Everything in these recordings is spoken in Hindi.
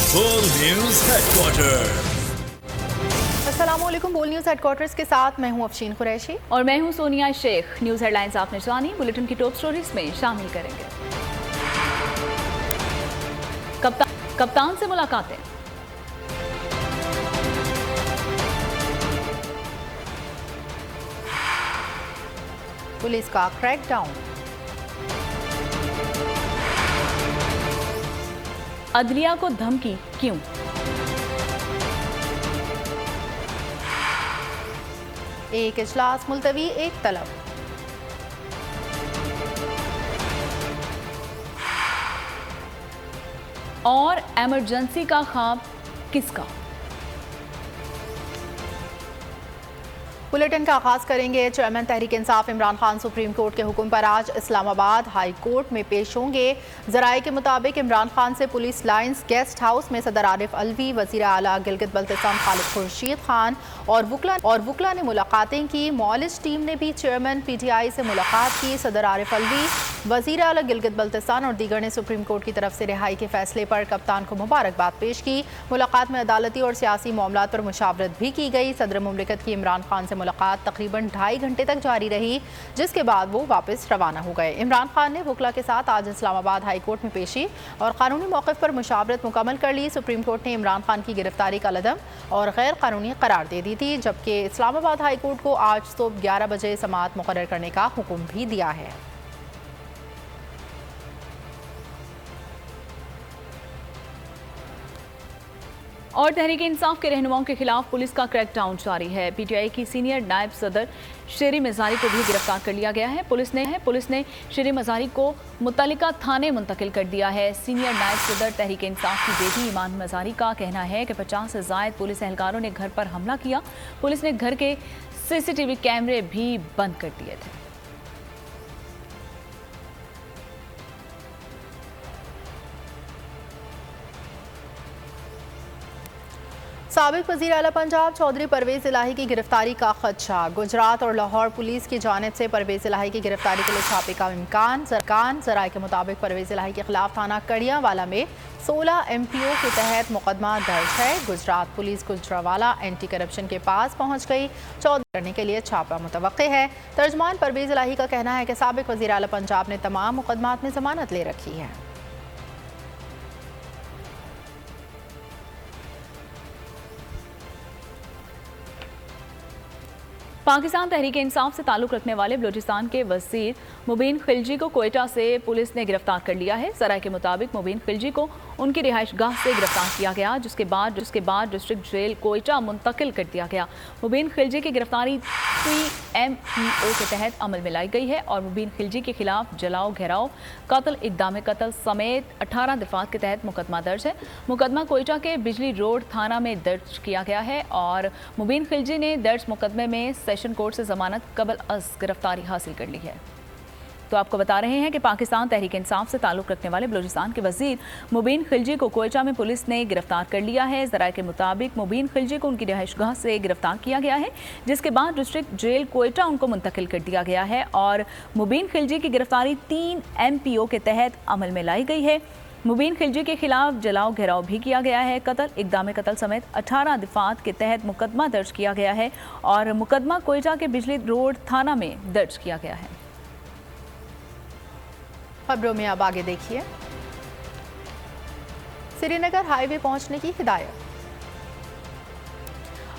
बोल न्यूज हेडक्वार्टर। अस्सलामुअलैकुम। बोल न्यूज हेडक्वार्टर्स के साथ मैं हूं अफशीन कुरैशी और मैं हूं सोनिया शेख। न्यूज हेडलाइंस आपने जानी, बुलेटिन की टॉप स्टोरीज में शामिल करेंगे। कप्तान से मुलाकातें, पुलिस का क्रैकडाउन, अदलिया को धमकी क्यों, एक इजलास मुलतवी, एक तलब, और इमरजेंसी का ख्वाब किसका। बुलेटिन का आगाज करेंगे। Chairman Tehreek Insaf Imran Khan supreme court के हुक्म पर आज इस्लामाबाद हाई कोर्ट में पेश होंगे। जराये के मुताबिक इमरान खान से पुलिस लाइन्स गेस्ट हाउस में सदर आरिफ अलवी, वजीर आला गिलगित बल्तिस्तान खालिद खुर्शीद खान और वुकला ने मुलाकातें की। मौलिज टीम ने भी चेयरमैन PTI से मुलाकात की। सदर आरिफ अलवी, वजीर आला गिलगित बल्तिस्तान और दीगर ने सुप्रीम कोर्ट की तरफ से रिहाई के फैसले पर कप्तान को मुबारकबाद पेश की। मुलाकात में अदालती और सियासी मामलात पर मुशावरत भी की गई। सदर मुमलिकत की इमरान खान से मुलाकात तकरीबन 2.5 घंटे तक जारी रही, जिसके बाद वो वापस रवाना हो गए। इमरान खान ने वुकला के साथ आज इस्लामाबाद हाई कोर्ट में पेशी और कानूनी मौक़िफ़ पर मुशावरत मुकम्मल कर ली। सुप्रीम कोर्ट ने इमरान खान की गिरफ्तारी का लदम और गैर कानूनी करार दे दी थी, जबकि इस्लामाबाद हाई कोर्ट को आज सुबह 11 बजे समाअत मुकर्रर करने का हुक्म भी दिया है। और तहरीक इंसाफ के रहनुमाओं के खिलाफ पुलिस का क्रैकडाउन जारी है। PTI की सीनियर नायब सदर शेरी मजारी को भी गिरफ्तार कर लिया गया है। पुलिस ने शेरी मजारी को मुतल्लिका थाने मुंतकिल कर दिया है। सीनियर नायब सदर तहरीक इंसाफ की बेटी ईमान मजारी का कहना है कि 50 से ज़ायद पुलिस एहलकारों ने घर पर हमला किया। पुलिस ने घर के CCTV कैमरे भी बंद कर दिए थे। साबिक वज़ीर आला पंजाब चौधरी परवेज़ इलाही की गिरफ्तारी का खदशा। गुजरात और लाहौर पुलिस की जानिब से परवेज़ इलाही की गिरफ्तारी के लिए छापे का इम्कान। जराये के मुताबिक परवेज़ इलाही के खिलाफ थाना कड़ियावाला में 16 MPO के तहत मुकदमा दर्ज है। Gujarat police Gujranwala anti corruption के पास पहुंच गई। चौधरी करने के लिए छापा मुतवक्के है। तर्जमान परवेज़ इलाही का कहना है कि साबिक वज़ीर आला पंजाब ने तमाम मुकदमात में जमानत ले रखी है। पाकिस्तान तहरीक इंसाफ से ताल्लुक़ रखने वाले बलूचिस्तान के वज़ीर मुबीन खिलजी को कोयटा से पुलिस ने गिरफ्तार कर लिया है। जराये के मुताबिक मुबीन खिलजी को उनकी रिहाइश गाह से गिरफ्तार किया गया, जिसके बाद डिस्ट्रिक्ट जेल कोयटा मुंतकिल कर दिया गया। मुबीन खिलजी की गिरफ्तारी 3MPO के तहत अमल में लाई गई है और मुबीन खिलजी के खिलाफ जलाओ, घेराव, कत्ल, इक़दाम कत्ल समेत 18 दफ़ात के तहत मुकदमा दर्ज है। मुकदमा कोयटा के बिजली रोड थाना में दर्ज किया गया है और मुबीन खिलजी ने दर्ज मुकदमे में सेशन कोर्ट से जमानत कबल अज़ गिरफ्तारी हासिल कर ली है। तो आपको बता रहे हैं कि पाकिस्तान तहरीक इंसाफ से ताल्लुक़ रखने वाले बलूचिस्तान के वज़ीर मुबीन खिलजी को कोयटा में पुलिस ने गिरफ्तार कर लिया है। ज़राये के मुताबिक मुबीन खिलजी को उनकी रिहाइशगाह से गिरफ्तार किया गया है, जिसके बाद डिस्ट्रिक्ट जेल कोयटा उनको मुंतकिल कर दिया गया है और मुबीन खिलजी की गिरफ्तारी 3MPO के तहत अमल में लाई गई है। मुबीन खिलजी के खिलाफ जलाओ, घेराव भी किया गया है। कत्ल, इक़दाम कत्ल समेत 18 दफ़ात के तहत मुकदमा दर्ज किया गया है और मुकदमा कोयटा के बिजली रोड थाना में दर्ज किया गया है। खबरों में अब आगे देखिए। श्रीनगर हाईवे पहुंचने की हिदायत।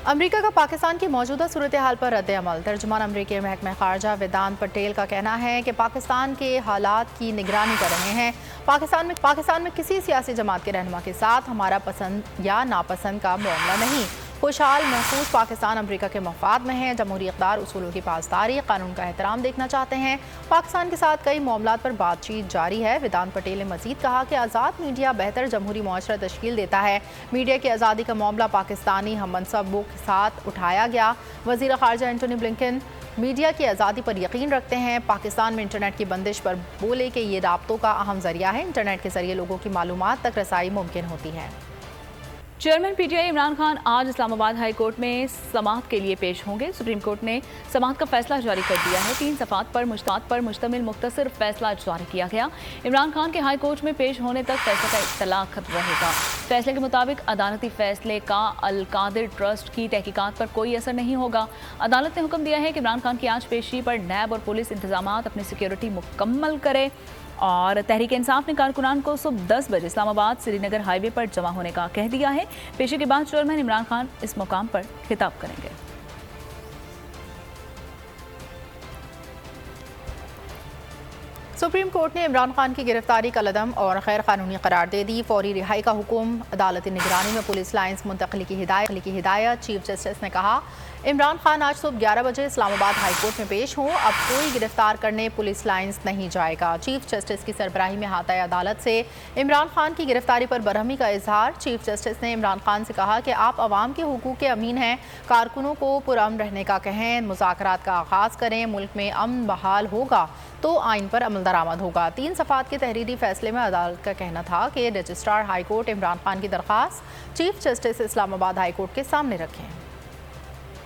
अमेरिका का पाकिस्तान की मौजूदा सूरत हाल पर रद्द अमल। तर्जुमान अमरीकी महकमा खारजा वेदांत पटेल का कहना है कि पाकिस्तान के हालात की निगरानी कर रहे हैं। पाकिस्तान में किसी सियासी जमात के रहनुमा के साथ हमारा पसंद या नापसंद का मामला नहीं। खुशहाल महफूज पाकिस्तान अमेरिका के मफाद में है। जमहूरी इक़्तिदार उसूलों की पासदारी, कानून का एहतराम देखना चाहते हैं। पाकिस्तान के साथ कई मामलात पर बातचीत जारी है। वेदांत पटेल ने मजीद कहा कि आज़ाद मीडिया बेहतर जमहूरी मुआशरा तश्कील देता है। मीडिया की आज़ादी का मामला पाकिस्तानी हम मनसबों के साथ उठाया गया। वज़ीर ख़ारजा एंटोनी ब्लिंकन मीडिया की आज़ादी पर यकीन रखते हैं। पाकिस्तान में इंटरनेट की बंदिश पर बोले कि ये राब्तों का अहम ज़रिया है। इंटरनेट के ज़रिए लोगों की मालूमात तक रसाई मुमकिन होती है। चेयरमैन पीटीआई इमरान खान आज इस्लामाबाद हाई कोर्ट में समाअत के लिए पेश होंगे। सुप्रीम कोर्ट ने समाअत का फैसला जारी कर दिया है। 3 सफ़ात पर मुश्तमिल मुख्तसर फैसला जारी किया गया। इमरान खान के हाई कोर्ट में पेश होने तक फैसले का इत्तलाक रहेगा। फैसले के मुताबिक अदालती फैसले का अल कादिर ट्रस्ट की तहकीकात पर कोई असर नहीं होगा। अदालत ने हुक्म दिया है कि इमरान खान की आज पेशी पर नैब और पुलिस इंतजामात अपनी सिक्योरिटी मुकम्मल करे और तहरीक इंसाफ ने कारकुनान को सुबह 10 बजे इस्लामाबाद श्रीनगर हाईवे पर जमा होने का कह दिया है। पेशी के बाद चेयरमैन इमरान खान इस मुकाम पर खिताब करेंगे। सुप्रीम कोर्ट ने इमरान खान की गिरफ्तारी का लदम और गैर कानूनी करार दे दी। फौरी रिहाई का हुक्म, अदालती निगरानी में पुलिस लाइन्स मुंतकली की हिदायत। चीफ जस्टिस ने कहा, इमरान खान आज सुबह 11 बजे इस्लामाबाद हाई कोर्ट में पेश हों। अब कोई गिरफ्तार करने पुलिस लाइन्स नहीं जाएगा। चीफ जस्टिस की सरबराही में हाताए अदालत से इमरान खान की गिरफ्तारी पर बरहमी का इजहार। चीफ जस्टिस ने इमरान खान से कहा कि आप अवाम के हुकूक के अमीन हैं, कारकुनों को पुरअमन रहने का कहें, मुज़ाकरात का आगाज़ करें। मुल्क में अमन बहाल होगा तो आइन पर अमल दरामद होगा। 3 सफ़ात के तहरीरी फैसले में अदालत का कहना था कि registrar high court Imran Khan की दरख्वास्त chief justice Islamabad high court के सामने रखें।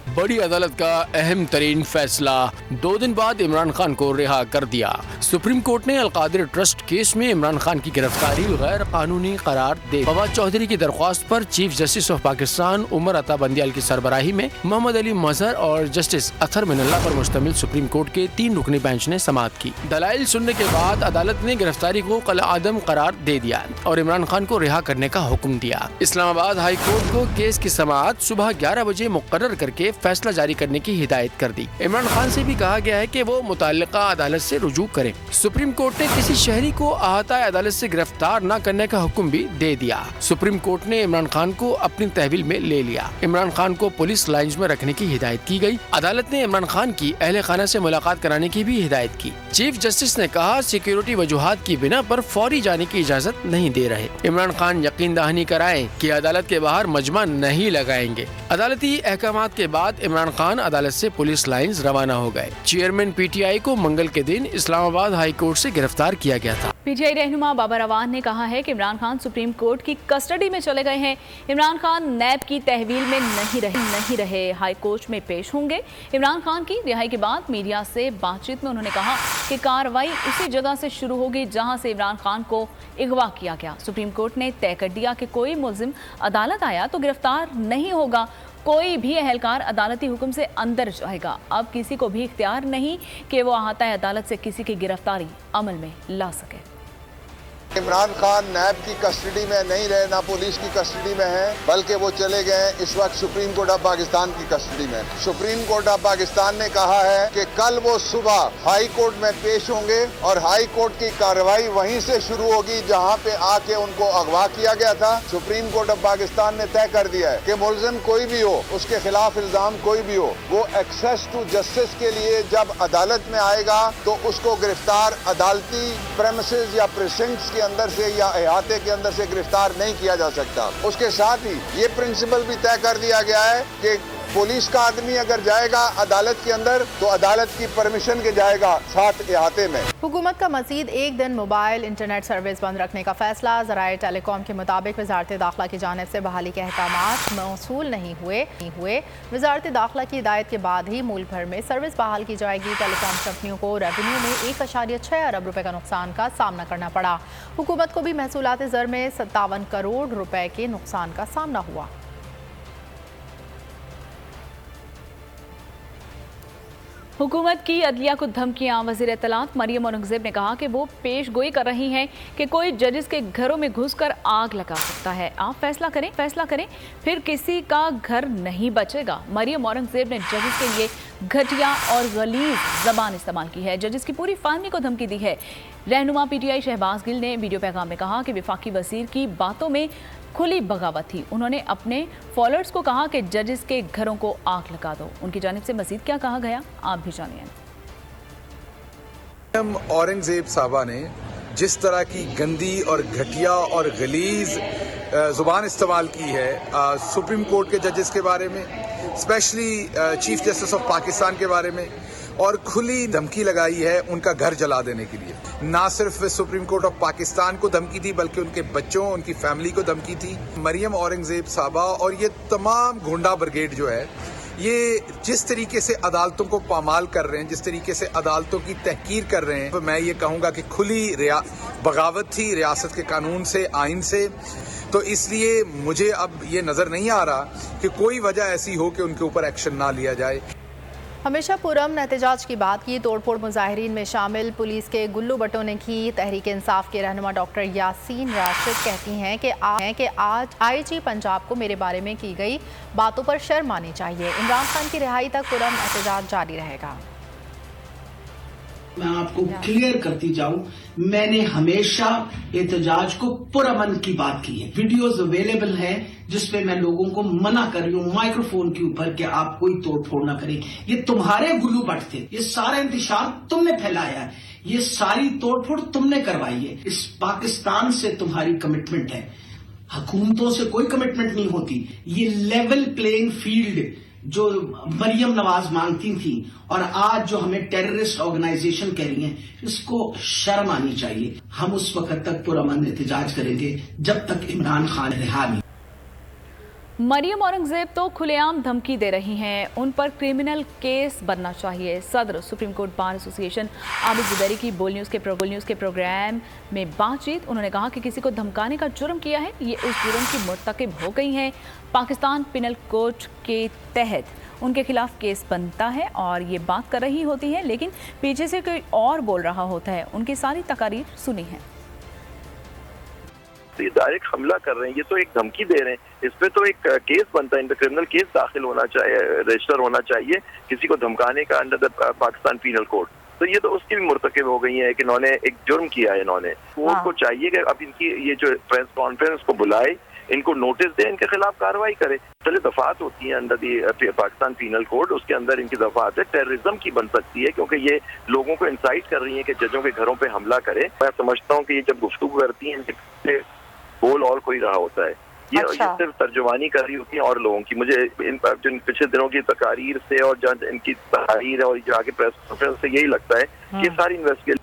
बड़ी अदालत का अहम तरीन फैसला, 2 दिन बाद इमरान खान को रिहा कर दिया। सुप्रीम कोर्ट ने अल कादिर ट्रस्ट केस में इमरान खान की गिरफ्तारी गैर कानूनी करार दे फवाद चौधरी की दरख्वास्त पर chief justice of Pakistan Umar Ata Bandial की सरबराही में मोहम्मद अली मजहर और जस्टिस अतर मिनल्ला पर मुश्तमिल सुप्रीम कोर्ट के 3 रुकनी बेंच ने समाअत की। दलाइल सुनने के बाद अदालत ने गिरफ्तारी को कल आदम करार दे दिया और इमरान खान को रिहा करने का हुक्म दिया। इस्लामाबाद हाई कोर्ट को केस की समाअत सुबह 11 बजे मुकर्रर करके फैसला जारी करने की हिदायत कर दी। इमरान खान से भी कहा गया है कि वो मुताल्लिका अदालत से रुजू करें। सुप्रीम कोर्ट ने किसी शहरी को अहाता अदालत से गिरफ्तार न करने का हुक्म भी दे दिया। सुप्रीम कोर्ट ने इमरान खान को अपनी तहवील में ले लिया। इमरान खान को पुलिस लाइन्स में रखने की हिदायत की गई। अदालत ने इमरान खान की अहले खाना से मुलाकात कराने की भी हिदायत की। चीफ जस्टिस ने कहा, सिक्योरिटी वजूहात की बिना पर फौरी जाने की इजाजत नहीं दे रहे। इमरान खान यकीन दहानी कराएं कि अदालत के बाहर मजमा नहीं लगाएंगे। अदालती अहकामात के बाद इमरान खान अदालत से पुलिस लाइन्स रवाना हो गए। चेयरमैन पीटीआई को मंगल के दिन इस्लामाबाद हाई कोर्ट से गिरफ्तार किया गया था। पीटीआई रहनुमा बाबर अवान ने कहा है कि इमरान खान सुप्रीम कोर्ट की कस्टडी में चले गए हैं। इमरान खान नैब की तहवील में नहीं रहे, हाई कोर्ट में पेश होंगे। इमरान खान की रिहाई के बाद मीडिया से बातचीत में उन्होंने कहा कि कार्रवाई उसी जगह से शुरू होगी जहां से इमरान खान को अगवा किया गया। सुप्रीम कोर्ट ने तय कर दिया कि कोई मुल्जिम अदालत आया तो गिरफ्तार नहीं होगा। कोई भी अहलकार अदालती हुक्म से अंदर जाएगा। अब किसी को भी इख्तियार नहीं कि वो अहाता अदालत से किसी की गिरफ्तारी अमल में ला सके। इमरान खान नैब की कस्टडी में नहीं रहे, ना पुलिस की कस्टडी में है, बल्कि वो चले गए इस वक्त सुप्रीम कोर्ट ऑफ पाकिस्तान की कस्टडी में। सुप्रीम कोर्ट ऑफ पाकिस्तान ने कहा है कि कल वो सुबह हाई कोर्ट में पेश होंगे और हाई कोर्ट की कार्रवाई वहीं से शुरू होगी जहां पे आके उनको अगवा किया गया था। सुप्रीम कोर्ट ऑफ पाकिस्तान ने तय कर दिया है कि मुल्जिम कोई भी हो, उसके खिलाफ इल्जाम कोई भी हो, वो एक्सेस टू जस्टिस के लिए जब अदालत में आएगा तो उसको गिरफ्तार अदालती प्रेमिसेस या प्रेसिडेंट्स के अंदर से या अहाते के अंदर से गिरफ्तार नहीं किया जा सकता। उसके साथ ही ये प्रिंसिपल भी तय कर दिया गया है कि पुलिस का आदमी अगर जाएगा अदालत के अंदर तो अदालत की परमिशन के जाएगा साथ अहाते में। हुकूमत का मजीद 1 दिन मोबाइल इंटरनेट सर्विस बंद रखने का फैसला। ज़राए टेलीकॉम के मुताबिक वज़ारत दाखिला की जानिब से बहाली के अहकामात मौसूल नहीं हुए। वज़ारत दाखिला की हिदायत के बाद ही मुल्क भर में सर्विस बहाल की जाएगी। टेलीकॉम कंपनियों को रेवेन्यू में 1.6 अरब रुपए का नुकसान का सामना करना पड़ा। हुकूमत को भी महसूलात ज़र में 57 करोड़ रुपए के नुकसान का सामना हुआ। हुकूमत की अदलिया को धमकियां। वज़ीर इत्तलात मरियम औरंगज़ेब ने कहा कि वो पेश गोई कर रही हैं कि कोई जजेस के घरों में घुसकर आग लगा सकता है। आप फैसला करें, फिर किसी का घर नहीं बचेगा। मरियम औरंगज़ेब ने जजेस के लिए घटिया और गलीज ज़बान इस्तेमाल की है। जजेस की पूरी फैमिली को धमकी दी है। रहनुमा पीटीआई शहबाज गिल ने वीडियो पैगाम में कहा कि वफाकी वज़ीर की बातों में खुली बगावत थी। उन्होंने अपने फॉलोअर्स को कहा कि जजेस के घरों को आग लगा दो। उनकी जानिब से मजीद क्या कहा गया, आप भी जानिए। औरंगजेब साहबा ने जिस तरह की गंदी और घटिया और गलीज जुबान इस्तेमाल की है सुप्रीम कोर्ट के जजेस के बारे में, specially chief justice of Pakistan के बारे में, और खुली धमकी लगाई है उनका घर जला देने के लिए। ना सिर्फ सुप्रीम कोर्ट ऑफ पाकिस्तान को धमकी दी बल्कि उनके बच्चों, उनकी फैमिली को धमकी थी। मरियम औरंगजेब साहबा और ये तमाम गुंडा ब्रिगेड जो है, ये जिस तरीके से अदालतों को पामाल कर रहे हैं, जिस तरीके से अदालतों की तहकीर कर रहे हैं, तो मैं ये कहूँगा कि खुली बगावत थी रियासत के कानून से, आइन से। तो इसलिए मुझे अब ये नज़र नहीं आ रहा कि कोई वजह ऐसी हो कि उनके ऊपर एक्शन ना लिया जाए। हमेशा पुरअमन एहतजाज की बात की। तोड़फोड़ मुजाहिरीन में शामिल पुलिस के गुल्लू बटों ने की। तहरीक इंसाफ के रहनुमा डॉक्टर यासीन राशिद कहती हैं कि आज आईजी पंजाब को मेरे बारे में की गई बातों पर शर्म आनी चाहिए। इमरान खान की रिहाई तक पुरअमन एहतजाज जारी रहेगा। मैं आपको क्लियर करती जाऊं, मैंने हमेशा एहतजाज को पुरअमन की बात की है। वीडियोस अवेलेबल हैं जिसपे मैं लोगों को मना कर रही हूं माइक्रोफोन के ऊपर कि आप कोई तोड़फोड़ ना करें। ये तुम्हारे गुल्लू बट थे, ये सारा इंतशार तुमने फैलाया है, ये सारी तोड़फोड़ तुमने करवाई है। इस पाकिस्तान से तुम्हारी कमिटमेंट है, हुकूमतों से कोई कमिटमेंट नहीं होती। ये लेवल प्लेइंग फील्ड जो मरियम नवाज मांगती थी और आज जो हमें टेररिस्ट ऑर्गेनाइजेशन कह रही हैं, इसको शर्म आनी चाहिए। हम उस वक्त तक पुरअमन एहतजाज करेंगे जब तक इमरान खान रिहा नहीं। मरियम औरंगजेब तो खुलेआम धमकी दे रही हैं, उन पर क्रिमिनल केस बनना चाहिए। सदर supreme court bar association Abid Zubairi की बोल न्यूज़ के प्रोग्राम में बातचीत। उन्होंने कहा कि किसी को धमकाने का जुर्म किया है, ये उस जुर्म की मुर्तकिब हो गई हैं। पाकिस्तान पिनल कोड के तहत उनके खिलाफ केस बनता है और ये बात कर रही होती है, लेकिन पीछे से कोई और बोल रहा होता है। उनकी सारी तकारीर सुनी है। ये डायरेक्ट हमला कर रहे हैं, ये तो एक धमकी दे रहे हैं। इस पे तो एक केस बनता है, इन पे क्रिमिनल केस दाखिल होना चाहिए, रजिस्टर होना चाहिए किसी को धमकाने का under the Pakistan penal code. तो ये तो उसकी भी मुर्तकिब हो गई है कि इन्होंने एक जुर्म किया है। इन्होंने कोर्ट को चाहिए कि अब इनकी ये जो प्रेस कॉन्फ्रेंस को बुलाए, इनको नोटिस दे, इनके खिलाफ कार्रवाई करे। चले दफात होती है under the Pakistan penal code, उसके अंदर इनकी दफात है टेररिज्म की बन सकती है, क्योंकि ये लोगों को इंसाइट कर रही है कि जजों के घरों पे हमला करे। मैं समझता हूँ कि ये जब गुफ्तगू करती है बोल और कोई रहा होता है, ये सिर्फ तर्जुमानी कर रही होती है और लोगों की। मुझे इन पिछले दिनों की तकारीर से और जब इनकी तकारीर है और जो आगे प्रेस कॉन्फ्रेंस से यही लगता है कि सारी इन्वेस्टिगेशन।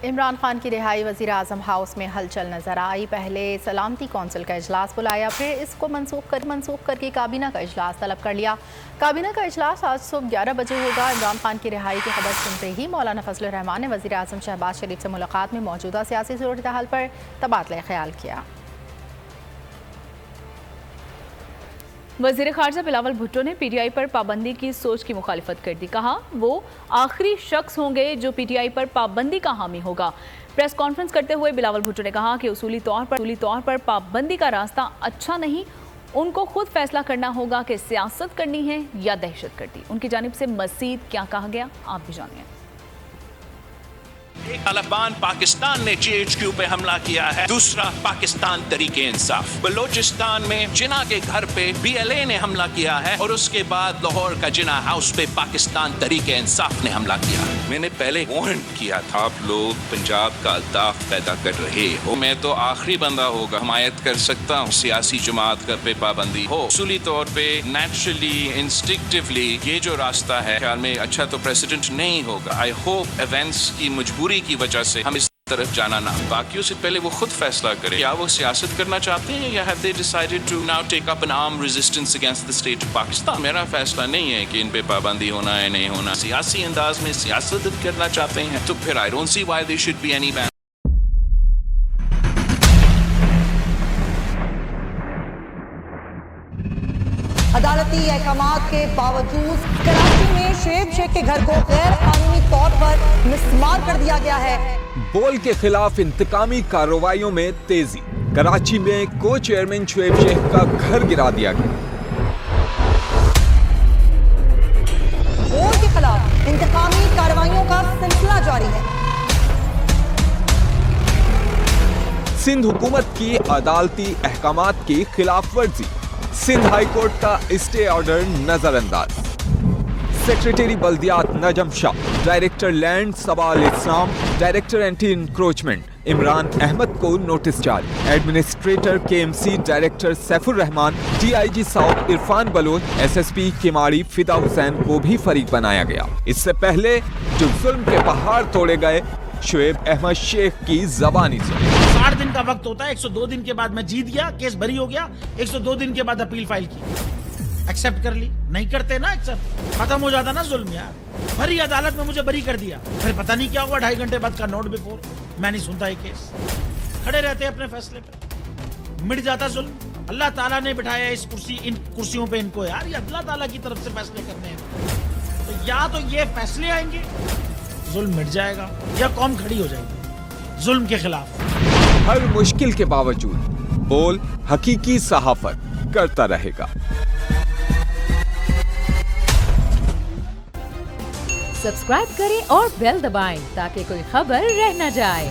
इमरान खान की रिहाई वज़ीर आज़म हाउस में हलचल नजर आई। पहले सलामती कौंसिल का इजलास बुलाया, फिर इसको मनसूख करके काबीना का इजलास तलब कर लिया। काबीना का इजलास आज सुबह 11 बजे होगा। इमरान खान की रिहाई की खबर सुनते ही मौलाना फजलुर रहमान ने वज़ीर आज़म शहबाज शरीफ से मुलाकात में मौजूदा सियासी सूरत हाल पर तबादला ख्याल किया। वज़ीर ख़ारजा बिलावल भुट्टो ने पीटीआई पर पाबंदी की सोच की मुखालिफत कर दी। कहा वो आखिरी शख्स होंगे जो पीटीआई पर पाबंदी का हामी होगा। प्रेस कॉन्फ्रेंस करते हुए बिलावल भुट्टो ने कहा कि उसूली तौर पर पाबंदी का रास्ता अच्छा नहीं, उनको खुद फैसला करना होगा कि सियासत करनी है या दहशतगर्दी। उनकी जानिब से मज़ीद क्या कहा गया, आप भी जानिए। एक तालिबान पाकिस्तान ने GHQ पे हमला किया है, दूसरा पाकिस्तान तरीके इंसाफ बलोचिस्तान में जिना के घर पे BLA ने हमला किया है और उसके बाद लाहौर का जिना हाउस पे पाकिस्तान तरीके इंसाफ ने हमला किया। मैंने पहले वार्न किया था, आप लोग पंजाब का अल्ताफ पैदा कर रहे हो। मैं तो आखिरी बंदा होगा हिमायत कर सकता हूँ सियासी जमात का पे पाबंदी हो। उसूली तौर पे नेचुरली इंस्टिंक्टिवली ये जो रास्ता है ख्याल में अच्छा तो प्रेसिडेंट नहीं होगा। आई होप इवेंट्स की मजबूरी की वजह से हम इस तरफ जाना ना, बाकियों से पहले वो खुद फैसला करें क्या वो सियासत करना चाहते हैं या have they decided to now take up an arm resistance against the state of Pakistan. मेरा फैसला नहीं है कि इन पे पाबंदी होना है नहीं होना। सियासी अंदाज में सियासत करना चाहते हैं तो फिर I don't see why there should be any ban. अदालती अहकामात के बावजूद कराची में शुएब शेख के घर को गैर कानूनी तौर पर मिसमार कर दिया गया है। बोल के खिलाफ इंतकामी कार्रवाइयों में तेजी। कराची में को चेयरमैन शुएब शेख का घर गिरा दिया गया। बोल के खिलाफ इंतकामी कार्रवाइयों का सिलसिला जारी है। सिंध हुकूमत की अदालती अहकामात की खिलाफ वर्जी। सिंध हाई कोर्ट का स्टे ऑर्डर नजरअंदाज। सेक्रेटरी बल्दियात Najam Shah, director land Saba al Islam, director anti encroachment Imran Ahmed को नोटिस जारी। Administrator KMC director Saifur Rehman, DIG south Irfan Baloch, SSP Kemari Fida Hussain को भी फरीक बनाया गया। इससे पहले जो जुल्म के पहाड़ तोड़े गए, शुएब अहमद शेख की जबानी सुनी। 60 दिन का वक्त होता है, 102 दिन के बाद मैं जीत गया, केस बरी हो गया, 102 दिन के बाद अपील फाइल की, एक्सेप्ट कर ली। नहीं करते ना एक्सेप्ट, खत्म हो जाता ना जुल्म यार। भरी अदालत में मुझे बरी कर दिया, फिर पता नहीं क्या हुआ, 2.5 घंटे बाद का नोट बिफोर, मैं नहीं सुनता ये केस। खड़े रहते अपने फैसले पे, मिट जाता जुल्म। अल्लाह ताला ने बिठाया इस कुर्सी, इन कुर्सियों पे इनको यार, ये अल्लाह ताला की तरफ से फैसले करने हैं। तो या तो ये फैसले आएंगे, जुल्म मिट जाएगा, या कौम खड़ी हो जाएगी जुल्म के खिलाफ। हर मुश्किल के बावजूद बोल हकीकी सहाफत करता रहेगा। सब्सक्राइब करें और बेल दबाएं ताकि कोई खबर रह न जाए।